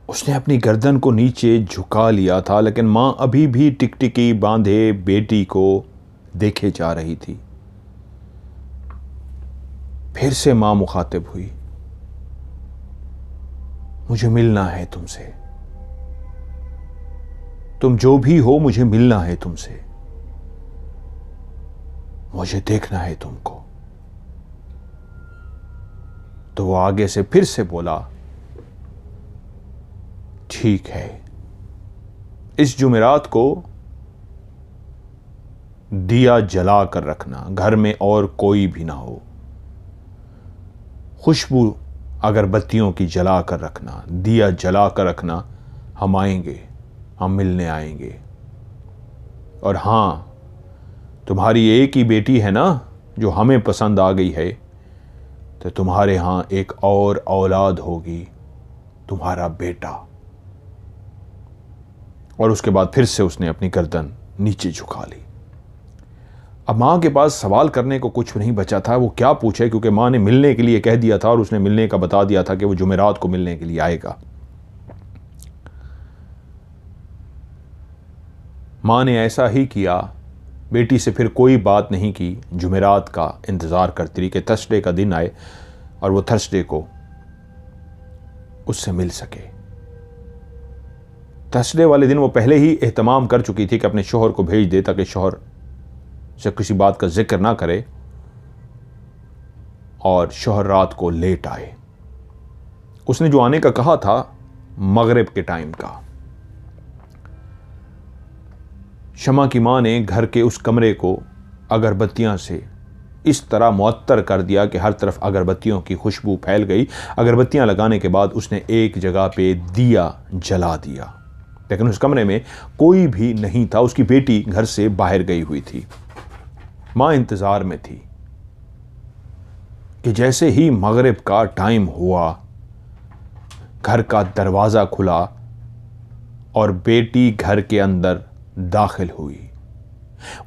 उसने अपनी गर्दन को नीचे झुका लिया था, लेकिन मां अभी भी टिकटिकी बांधे बेटी को देखे जा रही थी। फिर से मां मुखातिब हुई, मुझे मिलना है तुमसे, तुम जो भी हो मुझे मिलना है तुमसे, मुझे देखना है तुमको। तो वो आगे से फिर से बोला, ठीक है, इस जुमेरात को दिया जला कर रखना, घर में और कोई भी ना हो, खुशबू अगरबत्तियों की जला कर रखना, दिया जला कर रखना, हम आएंगे, हम मिलने आएंगे। और हां, तुम्हारी एक ही बेटी है ना जो हमें पसंद आ गई है, तो तुम्हारे यहां एक और औलाद होगी, तुम्हारा बेटा। और उसके बाद फिर से उसने अपनी गर्दन नीचे झुका ली। अब मां के पास सवाल करने को कुछ नहीं बचा था, वो क्या पूछे, क्योंकि मां ने मिलने के लिए कह दिया था और उसने मिलने का बता दिया था कि वो जुमेरात को मिलने के लिए आएगा। मां ने ऐसा ही किया, बेटी से फिर कोई बात नहीं की, जुमेरात का इंतज़ार करती रही कि थर्सडे का दिन आए और वो थर्सडे को उससे मिल सके। थर्सडे वाले दिन वो पहले ही एहतमाम कर चुकी थी कि अपने शोहर को भेज दे ताकि शोहर से किसी बात का जिक्र ना करे और शोहर रात को लेट आए। उसने जो आने का कहा था मगरिब के टाइम का। शमा की मां ने घर के उस कमरे को अगरबत्तियां से इस तरह मुअत्तर कर दिया कि हर तरफ अगरबत्तियों की खुशबू फैल गई। अगरबत्तियां लगाने के बाद उसने एक जगह पे दिया जला दिया, लेकिन उस कमरे में कोई भी नहीं था। उसकी बेटी घर से बाहर गई हुई थी। मां इंतजार में थी कि जैसे ही मगरिब का टाइम हुआ, घर का दरवाजा खुला और बेटी घर के अंदर दाखिल हुई।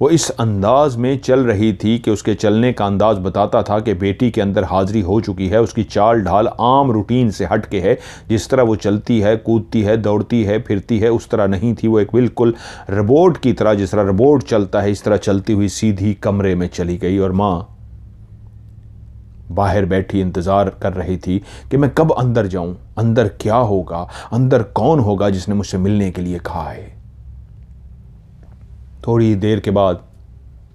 वो इस अंदाज में चल रही थी कि उसके चलने का अंदाज बताता था कि बेटी के अंदर हाजिरी हो चुकी है। उसकी चाल ढाल आम रूटीन से हट के है। जिस तरह वो चलती है, कूदती है, दौड़ती है, फिरती है, उस तरह नहीं थी। वो एक बिल्कुल रोबोट की तरह, जिस तरह रोबोट चलता है, इस तरह चलती हुई सीधी कमरे में चली गई। और मां बाहर बैठी इंतजार कर रही थी कि मैं कब अंदर जाऊं, अंदर क्या होगा, अंदर कौन होगा जिसने मुझसे मिलने के लिए कहा है। थोड़ी देर के बाद,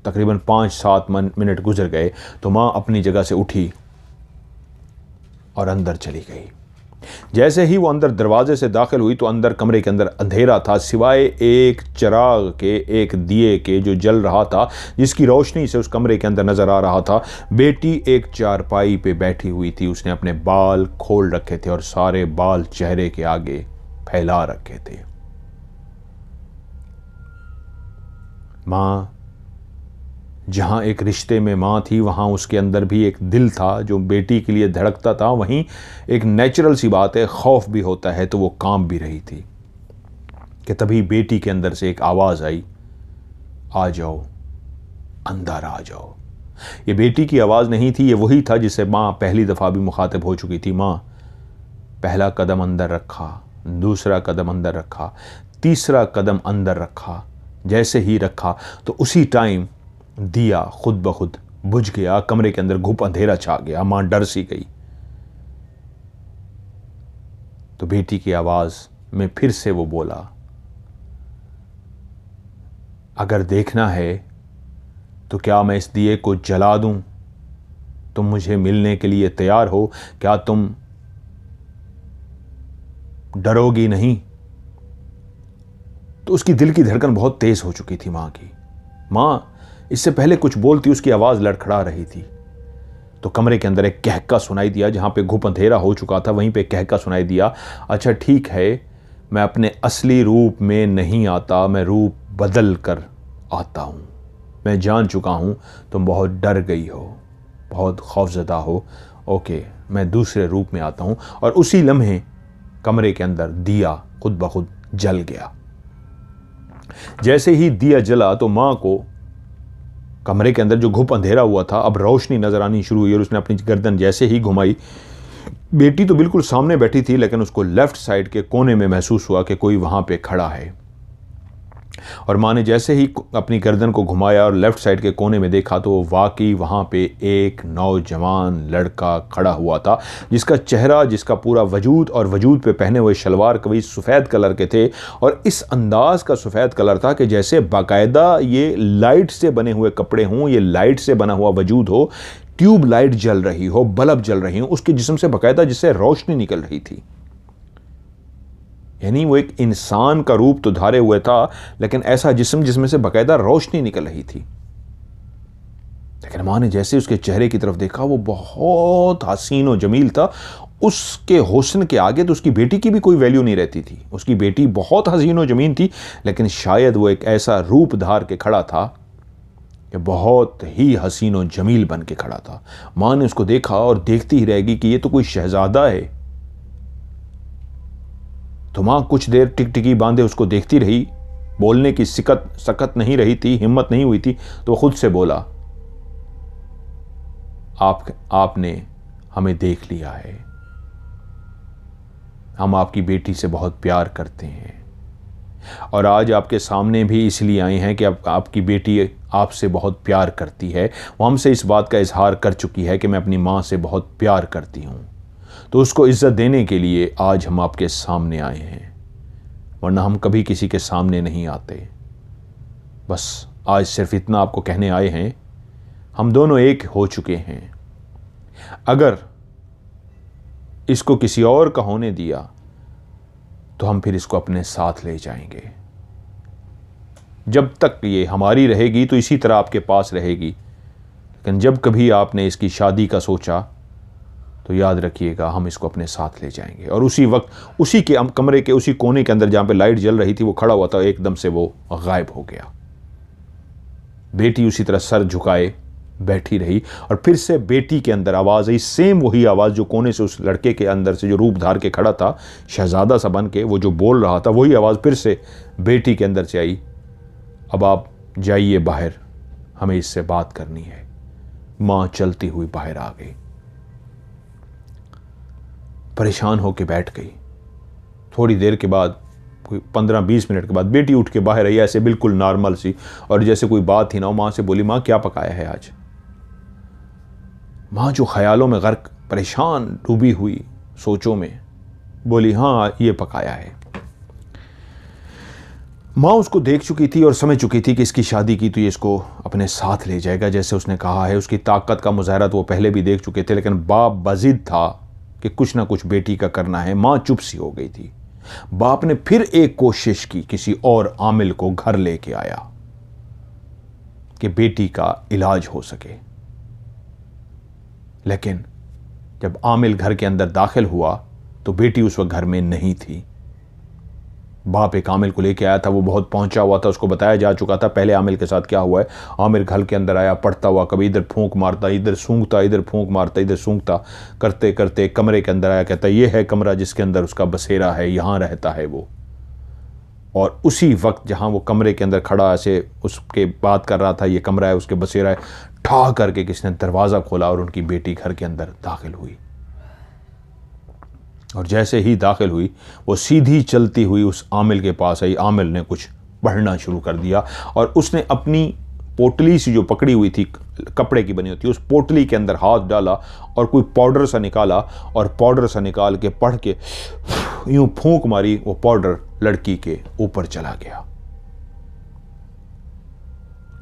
तकरीबन 5-7 मिनट गुजर गए तो मां अपनी जगह से उठी और अंदर चली गई। जैसे ही वो अंदर दरवाजे से दाखिल हुई तो अंदर कमरे के अंदर अंधेरा था, सिवाय एक चिराग के, एक दिए के जो जल रहा था, जिसकी रोशनी से उस कमरे के अंदर नजर आ रहा था बेटी एक चारपाई पे बैठी हुई थी। उसने अपने बाल खोल रखे थे और सारे बाल चेहरे के आगे फैला रखे थे। मां जहां एक रिश्ते में मां थी, वहां उसके अंदर भी एक दिल था जो बेटी के लिए धड़कता था। वहीं एक नेचुरल सी बात है, खौफ भी होता है, तो वो काम भी रही थी कि तभी बेटी के अंदर से एक आवाज आई, आ जाओ, अंदर आ जाओ। ये बेटी की आवाज नहीं थी, ये वही था जिससे मां पहली दफा भी मुखातिब हो चुकी थी। मां पहला कदम अंदर रखा, दूसरा कदम अंदर रखा, तीसरा कदम अंदर रखा। जैसे ही रखा तो उसी टाइम दिया खुद ब खुद बुझ गया। कमरे के अंदर घुप अंधेरा छा गया। मां डर सी गई। तो बेटी की आवाज में फिर से वो बोला, अगर देखना है तो क्या मैं इस दिए को जला दूं? तुम मुझे मिलने के लिए तैयार हो? क्या तुम डरोगी नहीं? तो उसकी दिल की धड़कन बहुत तेज हो चुकी थी मां की। मां इससे पहले कुछ बोलती, उसकी आवाज लड़खड़ा रही थी। तो कमरे के अंदर एक कहका सुनाई दिया। जहां पे घुप अंधेरा हो चुका था वहीं पे कहका सुनाई दिया, अच्छा ठीक है, मैं अपने असली रूप में नहीं आता, मैं रूप बदल कर आता हूं। मैं जान चुका हूं तुम बहुत डर गई हो, बहुत खौफजदा हो। ओके, मैं दूसरे रूप में आता हूं। और उसी लम्हे कमरे के अंदर दिया खुद ब खुद जल गया। जैसे ही दिया जला तो मां को कमरे के अंदर जो घुप अंधेरा हुआ था, अब रोशनी नजर आनी शुरू हुई और उसने अपनी गर्दन जैसे ही घुमाई बेटी तो बिल्कुल सामने बैठी थी, लेकिन उसको लेफ्ट साइड के कोने में महसूस हुआ कि कोई वहाँ पे खड़ा है। और माँ ने जैसे ही अपनी गर्दन को घुमाया और लेफ्ट साइड के कोने में देखा तो वाकई वहाँ पे एक नौजवान लड़का खड़ा हुआ था, जिसका चेहरा, जिसका पूरा वजूद और वजूद पे पहने हुए शलवार कभी सफ़ेद कलर के थे, और इस अंदाज का सफ़ेद कलर था कि जैसे बाकायदा ये लाइट से बने हुए कपड़े हों, ये लाइट से बना हुआ वजूद हो, ट्यूब लाइट जल रही हो, बल्ब जल रही हो उसके जिस्म से बाकायदा, जिससे रोशनी निकल रही थी। यानी वो एक इंसान का रूप तो धारे हुए था, लेकिन ऐसा जिस्म जिसमें से बाकायदा रोशनी निकल रही थी। लेकिन माँ ने जैसे उसके चेहरे की तरफ देखा, वो बहुत हसीन और जमील था। उसके हुस्न के आगे तो उसकी बेटी की भी कोई वैल्यू नहीं रहती थी। उसकी बेटी बहुत हसीन और जमील थी, लेकिन शायद वो एक ऐसा रूप धार के खड़ा था कि बहुत ही हसीन और जमील बन के खड़ा था। माँ ने उसको देखा और देखती ही रहेगी कि ये तो कोई शहजादा है। तो माँ कुछ देर टिकटिकी बांधे उसको देखती रही। बोलने की सकत नहीं रही थी, हिम्मत नहीं हुई थी, तो खुद से बोला, आपने हमें देख लिया है। हम आपकी बेटी से बहुत प्यार करते हैं, और आज आपके सामने भी इसलिए आए हैं कि आपकी बेटी आपसे बहुत प्यार करती है। वो हमसे इस बात का इजहार कर चुकी है कि मैं अपनी माँ से बहुत प्यार करती हूँ, तो उसको इज्जत देने के लिए आज हम आपके सामने आए हैं, वरना हम कभी किसी के सामने नहीं आते। बस आज सिर्फ इतना आपको कहने आए हैं, हम दोनों एक हो चुके हैं। अगर इसको किसी और का होने दिया तो हम फिर इसको अपने साथ ले जाएंगे। जब तक ये हमारी रहेगी तो इसी तरह आपके पास रहेगी, लेकिन जब कभी आपने इसकी शादी का सोचा तो याद रखिएगा, हम इसको अपने साथ ले जाएंगे। और उसी वक्त उसी के कमरे के उसी कोने के अंदर जहाँ पे लाइट जल रही थी, वो खड़ा हुआ था, एकदम से वो गायब हो गया। बेटी उसी तरह सर झुकाए बैठी रही, और फिर से बेटी के अंदर आवाज़ आई, सेम वही आवाज़ जो कोने से उस लड़के के अंदर से जो रूप धार के खड़ा था, शहजादा सा बन के वो जो बोल रहा था, वही आवाज़ फिर से बेटी के अंदर से आई, अब आप जाइए बाहर, हमें इससे बात करनी है। माँ चलती हुई बाहर आ गई, परेशान होकर बैठ गई। थोड़ी देर के बाद, कोई 15-20 मिनट के बाद बेटी उठ के बाहर आई, ऐसे बिल्कुल नॉर्मल सी, और जैसे कोई बात ही ना हो। माँ से बोली, माँ क्या पकाया है आज? माँ जो ख्यालों में गर्क, परेशान, डूबी हुई सोचों में, बोली, हाँ ये पकाया है। माँ उसको देख चुकी थी और समझ चुकी थी कि इसकी शादी की तो ये इसको अपने साथ ले जाएगा, जैसे उसने कहा है। उसकी ताकत का मुजाहरा तो वो पहले भी देख चुके थे, लेकिन बाप बजिद था कि कुछ ना कुछ बेटी का करना है। माँ चुप सी हो गई थी। बाप ने फिर एक कोशिश की, किसी और आमिल को घर लेके आया कि बेटी का इलाज हो सके। लेकिन जब आमिल घर के अंदर दाखिल हुआ तो बेटी उस वक्त घर में नहीं थी। बाप एक आमिल को लेके आया था, वो बहुत पहुंचा हुआ था, उसको बताया जा चुका था पहले आमिल के साथ क्या हुआ है। आमिल घर के अंदर आया, पढ़ता हुआ, कभी इधर फूंक मारता, इधर सूंघता, इधर फूंक मारता, इधर सूंघता, करते करते कमरे के अंदर आया, कहता ये है कमरा जिसके अंदर उसका बसेरा है, यहाँ रहता है वो। और उसी वक्त जहाँ वो कमरे के अंदर खड़ा ऐसे उसके बात कर रहा था, ये कमरा है, उसके बसेरा है, ठा करके किसने दरवाज़ा खोला और उनकी बेटी घर के अंदर दाखिल हुई। और जैसे ही दाखिल हुई, वो सीधी चलती हुई उस आमिल के पास आई। आमिल ने कुछ पढ़ना शुरू कर दिया, और उसने अपनी पोटली सी जो पकड़ी हुई थी, कपड़े की बनी होती है, उस पोटली के अंदर हाथ डाला और कोई पाउडर सा निकाला, और पाउडर सा निकाल के पढ़ के यूं फूंक मारी, वो पाउडर लड़की के ऊपर चला गया।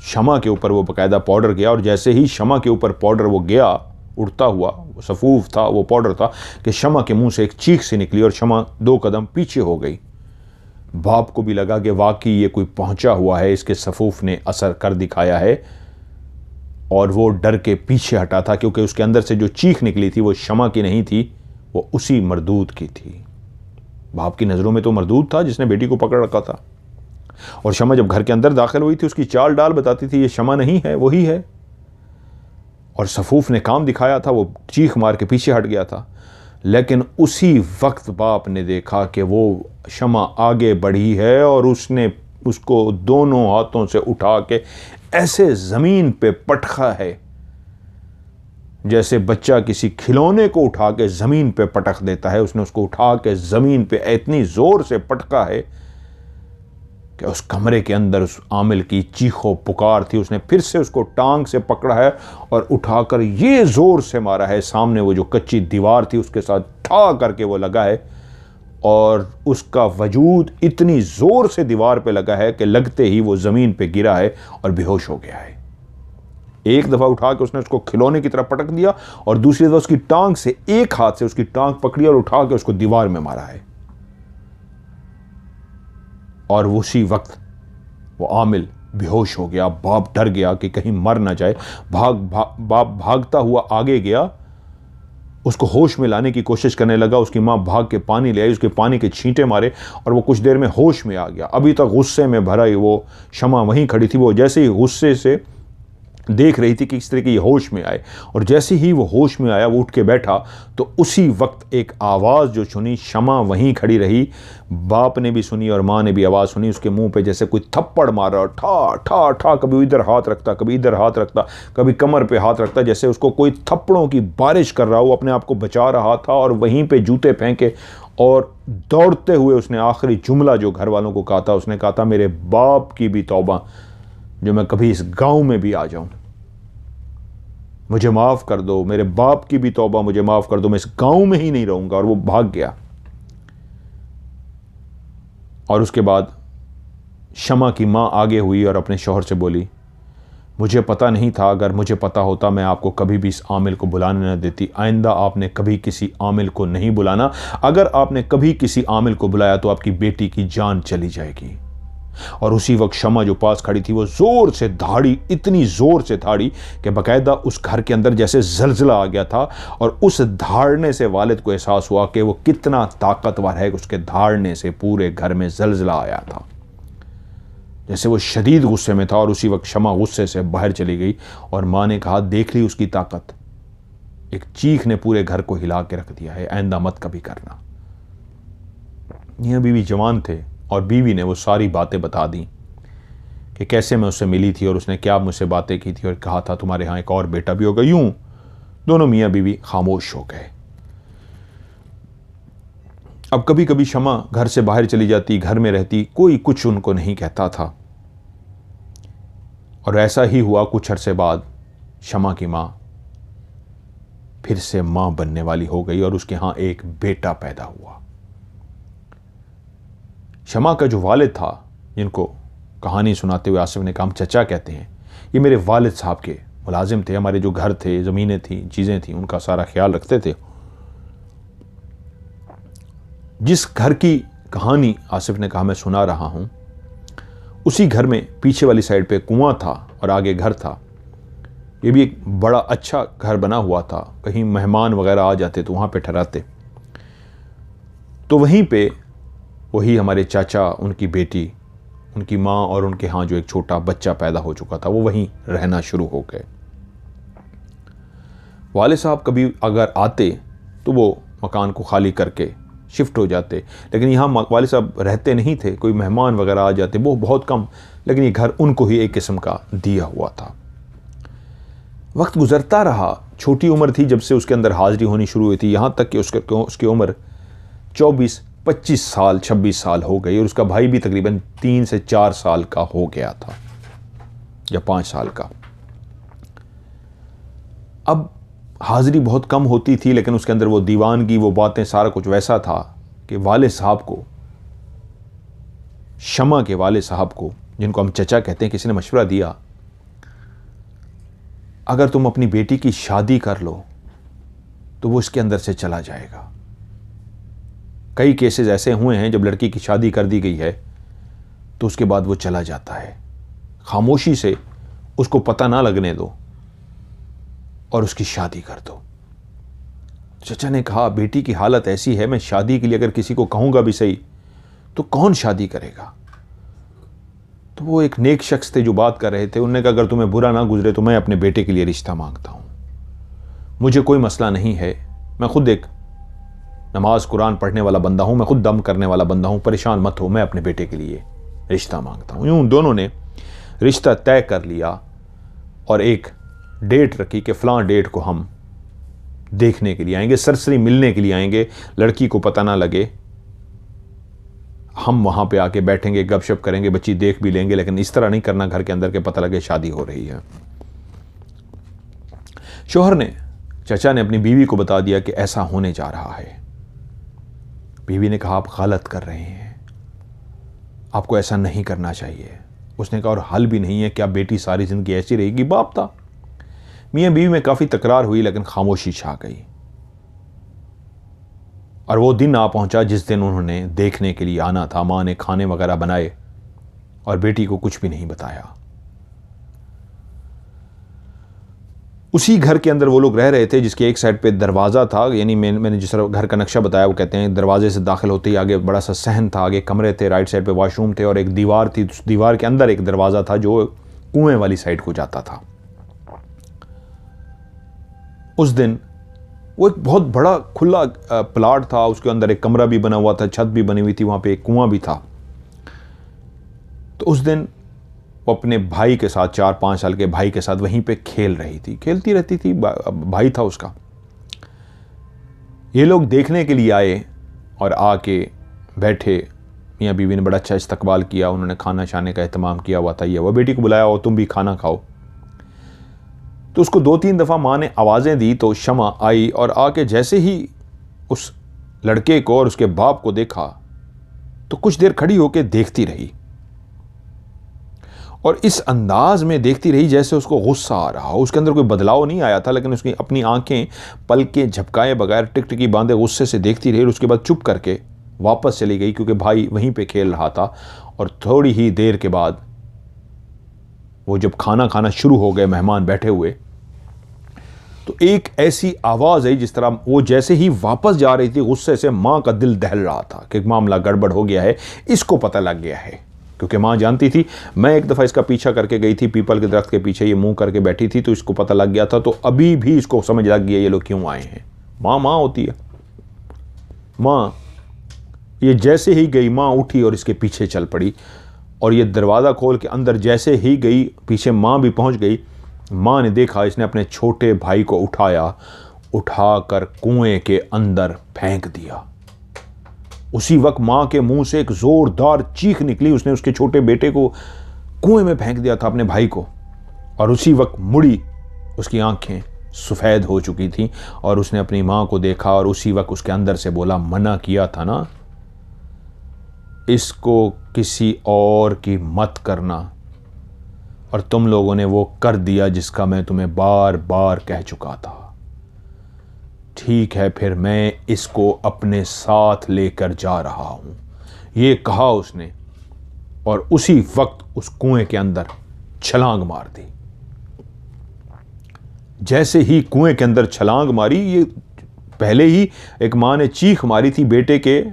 शमा के ऊपर वो बाकायदा पाउडर गया, और जैसे ही शमा के ऊपर पाउडर वो गया उड़ता हुआ, वो सफूफ था, वो पाउडर था, कि शमा के मुंह से एक चीख सी निकली और शमा 2 कदम पीछे हो गई। बाप को भी लगा कि वाकई ये कोई पहुंचा हुआ है, इसके सफूफ ने असर कर दिखाया है, और वो डर के पीछे हटा था, क्योंकि उसके अंदर से जो चीख निकली थी वो शमा की नहीं थी, वो उसी मरदूद की थी। बाप की नज़रों में तो मरदूद था जिसने बेटी को पकड़ रखा था। और शमा जब घर के अंदर दाखिल हुई थी, उसकी चाल डाल बताती थी ये शमा नहीं है, वही है। और सफूफ ने काम दिखाया था, वो चीख मार के पीछे हट गया था। लेकिन उसी वक्त बाप ने देखा कि वो शमा आगे बढ़ी है, और उसने उसको दोनों हाथों से उठा के ऐसे ज़मीन पे पटखा है, जैसे बच्चा किसी खिलौने को उठा के ज़मीन पे पटक देता है, उसने उसको उठा के ज़मीन पे इतनी ज़ोर से पटका है कि उस कमरे के अंदर उस आमिल की चीखो पुकार थी। उसने फिर से उसको टांग से पकड़ा है और उठाकर ये ज़ोर से मारा है, सामने वो जो कच्ची दीवार थी उसके साथ ठा करके वो लगा है और उसका वजूद इतनी ज़ोर से दीवार पे लगा है कि लगते ही वो ज़मीन पे गिरा है और बेहोश हो गया है। एक दफ़ा उठा के उसने उसको खिलौने की तरह पटक दिया और दूसरी दफ़ा उसकी टांग से, एक हाथ से उसकी टांग पकड़ी और उठा के उसको दीवार में मारा है। और उसी वक्त वो आमिल बेहोश हो गया। बाप डर गया कि कहीं मर ना जाए। बाप भागता हुआ आगे गया, उसको होश में लाने की कोशिश करने लगा। उसकी माँ भाग के पानी ले आई, उसके पानी के छींटे मारे और वो कुछ देर में होश में आ गया। अभी तक गुस्से में भरा ही वो शमा वहीं खड़ी थी। वो जैसे ही गुस्से से देख रही थी कि किस तरह की होश में आए, और जैसे ही वो होश में आया वो उठ के बैठा तो उसी वक्त एक आवाज़ जो सुनी, शमा वहीं खड़ी रही। बाप ने भी सुनी और माँ ने भी आवाज़ सुनी। उसके मुंह पे जैसे कोई थप्पड़ मार रहा, ठा ठा ठा, कभी इधर हाथ रखता, कभी इधर हाथ रखता, कभी कमर पे हाथ रखता, जैसे उसको कोई थप्पड़ों की बारिश कर रहा हो। अपने आप को बचा रहा था और वहीं पे जूते फेंके और दौड़ते हुए उसने आखिरी जुमला जो घर वालों को कहा था, उसने कहा था, मेरे बाप की भी तौबा जो मैं कभी इस गांव में भी आ जाऊं, मुझे माफ़ कर दो, मेरे बाप की भी तौबा, मुझे माफ़ कर दो, मैं इस गांव में ही नहीं रहूंगा। और वो भाग गया। और उसके बाद शमा की माँ आगे हुई और अपने शौहर से बोली, मुझे पता नहीं था, अगर मुझे पता होता मैं आपको कभी भी इस आमिल को बुलाने न देती। आइंदा आपने कभी किसी आमिल को नहीं बुलाना। अगर आपने कभी किसी आमिल को बुलाया तो आपकी बेटी की जान चली जाएगी। और उसी वक्त शमा जो पास खड़ी थी वो जोर से धाड़ी, इतनी जोर से धाड़ी कि बाकायदा उस घर के अंदर जैसे जलजला आ गया था। और उस धाड़ने से वालिद को एहसास हुआ कि वो कितना ताकतवर है। उसके धाड़ने से पूरे घर में जलजला आया था, जैसे वो शदीद गुस्से में था। और उसी वक्त शमा गुस्से से बाहर चली गई और माँ ने कहा, देख ली उसकी ताकत, एक चीख ने पूरे घर को हिला के रख दिया है, आइंदा मत कभी करना। मियां बीवी जवान थे और बीवी ने वो सारी बातें बता दी कि कैसे मैं उससे मिली थी और उसने क्या मुझसे बातें की थी और कहा था तुम्हारे यहाँ एक और बेटा भी होगा। यूं दोनों मियां बीवी खामोश हो गए। अब कभी कभी शमा घर से बाहर चली जाती, घर में रहती, कोई कुछ उनको नहीं कहता था। और ऐसा ही हुआ। कुछ अरसे बाद शमा की माँ फिर से माँ बनने वाली हो गई और उसके यहाँ एक बेटा पैदा हुआ। शमा का जो वालिद था, जिनको कहानी सुनाते हुए आसिफ ने कहा हम चचा कहते हैं, ये मेरे वालिद साहब के मुलाजिम थे। हमारे जो घर थे, ज़मीनें थी, चीज़ें थी, उनका सारा ख्याल रखते थे। जिस घर की कहानी आसिफ ने कहा मैं सुना रहा हूँ, उसी घर में पीछे वाली साइड पे कुआं था और आगे घर था। ये भी एक बड़ा अच्छा घर बना हुआ था। कहीं मेहमान वगैरह आ जाते तो वहाँ पे ठहराते। तो वहीं पे वही हमारे चाचा, उनकी बेटी, उनकी माँ और उनके यहाँ जो एक छोटा बच्चा पैदा हो चुका था, वो वहीं रहना शुरू हो गए। वाले साहब कभी अगर आते तो वो मकान को खाली करके शिफ्ट हो जाते, लेकिन यहाँ वाले साहब रहते नहीं थे। कोई मेहमान वगैरह आ जाते, वो बहुत कम, लेकिन ये घर उनको ही एक किस्म का दिया हुआ था। वक्त गुजरता रहा। छोटी उम्र थी जब से उसके अंदर हाजिरी होनी शुरू हुई थी, यहाँ तक कि उसकी उम्र 24-25 साल, 26 साल हो गई। और उसका भाई भी तकरीबन 3 से 4 साल का हो गया था, या 5 साल का। अब हाजिरी बहुत कम होती थी, लेकिन उसके अंदर वो दीवानगी, वो बातें, सारा कुछ वैसा था कि वाले साहब को, शमा के वाले साहब को, जिनको हम चचा कहते हैं, किसी ने मशवरा दिया, अगर तुम अपनी बेटी की शादी कर लो तो वो इसके अंदर से चला जाएगा। कई केसेस ऐसे हुए हैं जब लड़की की शादी कर दी गई है तो उसके बाद वो चला जाता है। खामोशी से उसको पता ना लगने दो और उसकी शादी कर दो। चचा ने कहा, बेटी की हालत ऐसी है, मैं शादी के लिए अगर किसी को कहूँगा भी सही तो कौन शादी करेगा। तो वो एक नेक शख्स थे जो बात कर रहे थे। उन्होंने कहा, अगर तुम्हें बुरा ना गुजरे तो मैं अपने बेटे के लिए रिश्ता मांगता हूँ, मुझे कोई मसला नहीं है। मैं खुद एक नमाज कुरान पढ़ने वाला बंदा हूँ, मैं खुद दम करने वाला बंदा हूँ, परेशान मत हो, मैं अपने बेटे के लिए रिश्ता मांगता हूँ। यूँ दोनों ने रिश्ता तय कर लिया और एक डेट रखी कि फ़लाँ डेट को हम देखने के लिए आएंगे, सरसरी मिलने के लिए आएंगे, लड़की को पता ना लगे, हम वहां पे आके बैठेंगे, गपशप करेंगे, बच्ची देख भी लेंगे, लेकिन इस तरह नहीं करना घर के अंदर के पता लगे शादी हो रही है। शौहर ने, चचा ने अपनी बीवी को बता दिया कि ऐसा होने जा रहा है। बीवी ने कहा आप गलत कर रहे हैं, आपको ऐसा नहीं करना चाहिए। उसने कहा और हल भी नहीं है, क्या बेटी सारी जिंदगी ऐसी रहेगी? बाप था। मियां बीवी में काफी तकरार हुई, लेकिन खामोशी छा गई। और वो दिन आ पहुंचा जिस दिन उन्होंने देखने के लिए आना था। मां ने खाने वगैरह बनाए और बेटी को कुछ भी नहीं बताया। उसी घर के अंदर वो लोग रह रहे थे जिसके एक साइड पे दरवाज़ा था, यानी मैंने जिस तरह घर का नक्शा बताया वो कहते हैं दरवाजे से दाखिल होते ही आगे बड़ा सा सहन था, आगे कमरे थे, राइट साइड पे वॉशरूम थे और एक दीवार थी। उस दीवार के अंदर एक दरवाज़ा था जो कुएं वाली साइड को जाता था। उस दिन वो एक बहुत बड़ा खुला प्लाट था, उसके अंदर एक कमरा भी बना हुआ था, छत भी बनी हुई थी, वहाँ पे एक कुआं भी था। तो उस दिन वो अपने भाई के साथ, 4-5 साल के भाई के साथ वहीं पे खेल रही थी, खेलती रहती थी, भाई था उसका। ये लोग देखने के लिए आए और आके बैठे। मियाँ बीवी ने बड़ा अच्छा इस्तकबाल किया, उन्होंने खाना शाने का एहतमाम किया हुआ था। वो बेटी को बुलाया, और तुम भी खाना खाओ। तो उसको 2-3 दफ़ा माँ ने आवाज़ें दी तो शमा आई और आके जैसे ही उस लड़के को और उसके बाप को देखा तो कुछ देर खड़ी होकर देखती रही और इस अंदाज में देखती रही जैसे उसको गुस्सा आ रहा हो। उसके अंदर कोई बदलाव नहीं आया था, लेकिन उसकी अपनी आंखें पलकें झपकाए बगैर टिकटिकी बांधे गुस्से से देखती रही और उसके बाद चुप करके वापस चली गई, क्योंकि भाई वहीं पे खेल रहा था। और थोड़ी ही देर के बाद वो जब खाना खाना शुरू हो गए, मेहमान बैठे हुए, तो एक ऐसी आवाज़ आई जिस तरह वो जैसे ही वापस जा रही थी, गुस्से से माँ का दिल दहल रहा था कि मामला गड़बड़ हो गया है, इसको पता लग गया है। क्योंकि माँ जानती थी, मैं एक दफ़ा इसका पीछा करके गई थी, पीपल के दरख्त के पीछे ये मुंह करके बैठी थी, तो इसको पता लग गया था। तो अभी भी इसको समझ लग गया ये लोग क्यों आए हैं। माँ होती है। माँ ये जैसे ही गई, माँ उठी और इसके पीछे चल पड़ी और ये दरवाज़ा खोल के अंदर जैसे ही गई, पीछे माँ भी पहुँच गई। माँ ने देखा, इसने अपने छोटे भाई को उठाकर कुएं के अंदर फेंक दिया। उसी वक्त माँ के मुंह से एक जोरदार चीख निकली। उसने उसके छोटे बेटे को कुएं में फेंक दिया था, अपने भाई को। और उसी वक्त मुड़ी, उसकी आंखें सफ़ेद हो चुकी थीं और उसने अपनी माँ को देखा और उसी वक्त उसके अंदर से बोला, मना किया था ना, इसको किसी और की मत करना, और तुम लोगों ने वो कर दिया जिसका मैं तुम्हें बार बार कह चुका था। ठीक है, फिर मैं इसको अपने साथ लेकर जा रहा हूं, ये कहा उसने, और उसी वक्त उस कुएं के अंदर छलांग मार दी। जैसे ही कुएं के अंदर छलांग मारी, ये पहले ही एक मां ने चीख मारी थी बेटे के,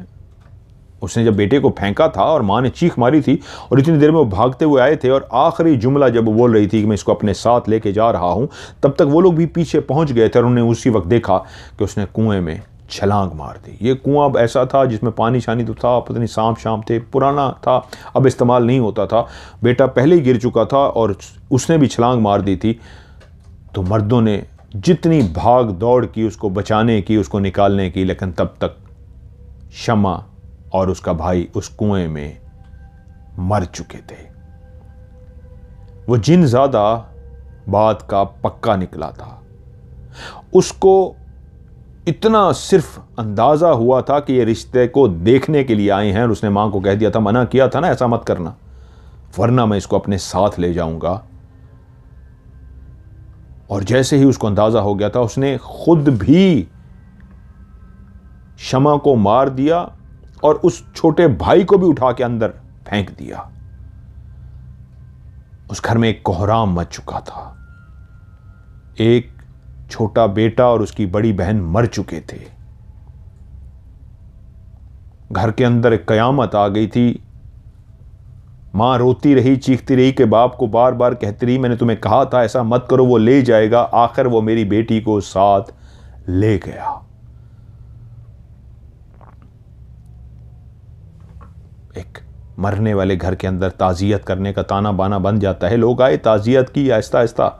उसने जब बेटे को फेंका था और मां ने चीख मारी थी और इतनी देर में वो भागते हुए आए थे, और आखिरी जुमला जब वो बोल रही थी कि मैं इसको अपने साथ लेके जा रहा हूं, तब तक वो लोग भी पीछे पहुंच गए थे और उन्होंने उसी वक्त देखा कि उसने कुएं में छलांग मार दी। ये कुआं अब ऐसा था जिसमें पानी शानी तो था, पता नहीं सांप शाम थे, पुराना था, अब इस्तेमाल नहीं होता था। बेटा पहले ही गिर चुका था और उसने भी छलांग मार दी थी। तो मर्दों ने जितनी भाग दौड़ की उसको बचाने की, उसको निकालने की, लेकिन तब तक शमा और उसका भाई उस कुएं में मर चुके थे। वो जिन ज्यादा बात का पक्का निकला था, उसको इतना सिर्फ अंदाजा हुआ था कि ये रिश्ते को देखने के लिए आए हैं, और उसने मां को कह दिया था, मना किया था ना ऐसा मत करना, वरना मैं इसको अपने साथ ले जाऊंगा। और जैसे ही उसको अंदाजा हो गया था, उसने खुद भी शमा को मार दिया और उस छोटे भाई को भी उठा के अंदर फेंक दिया। उस घर में एक कोहराम मच चुका था। एक छोटा बेटा और उसकी बड़ी बहन मर चुके थे। घर के अंदर एक कयामत आ गई थी। मां रोती रही, चीखती रही कि बाप को बार बार कहती रही, मैंने तुम्हें कहा था ऐसा मत करो, वो ले जाएगा। आखिर वो मेरी बेटी को साथ ले गया। एक मरने वाले घर के अंदर ताजियत करने का ताना बाना बन जाता है। लोग आए, ताजियत की, आहिस्ता आहिस्ता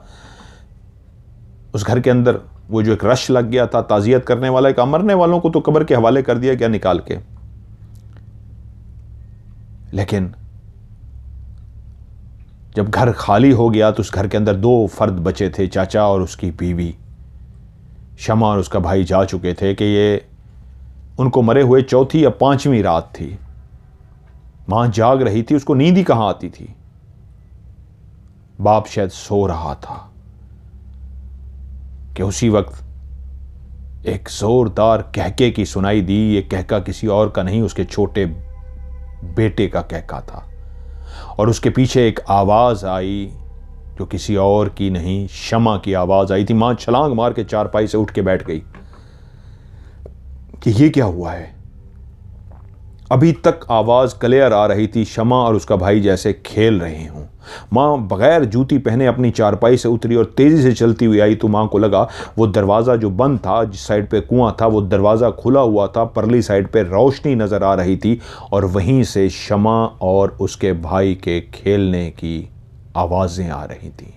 उस घर के अंदर वो जो एक रश लग गया था ताज़ियत करने वाला, एक मरने वालों को तो कब्र के हवाले कर दिया गया निकाल के। लेकिन जब घर खाली हो गया तो उस घर के अंदर 2 फर्द बचे थे, चाचा और उसकी बीवी। शमा और उसका भाई जा चुके थे कि ये उनको मरे हुए 4थी या 5वीं रात थी। मां जाग रही थी, उसको नींद ही कहां आती थी। बाप शायद सो रहा था कि उसी वक्त एक जोरदार कहके की सुनाई दी। ये कहका किसी और का नहीं, उसके छोटे बेटे का कहका था। और उसके पीछे एक आवाज आई जो किसी और की नहीं, शमा की आवाज आई थी। मां छलांग मार के चारपाई से उठ के बैठ गई कि ये क्या हुआ है। अभी तक आवाज क्लियर आ रही थी, शमा और उसका भाई जैसे खेल रहे हों। मां बगैर जूती पहने अपनी चारपाई से उतरी और तेजी से चलती हुई आई तो मां को लगा वो दरवाजा जो बंद था, जिस साइड पे कुआं था, वो दरवाजा खुला हुआ था। परली साइड पे रोशनी नजर आ रही थी और वहीं से शमा और उसके भाई के खेलने की आवाजें आ रही थी।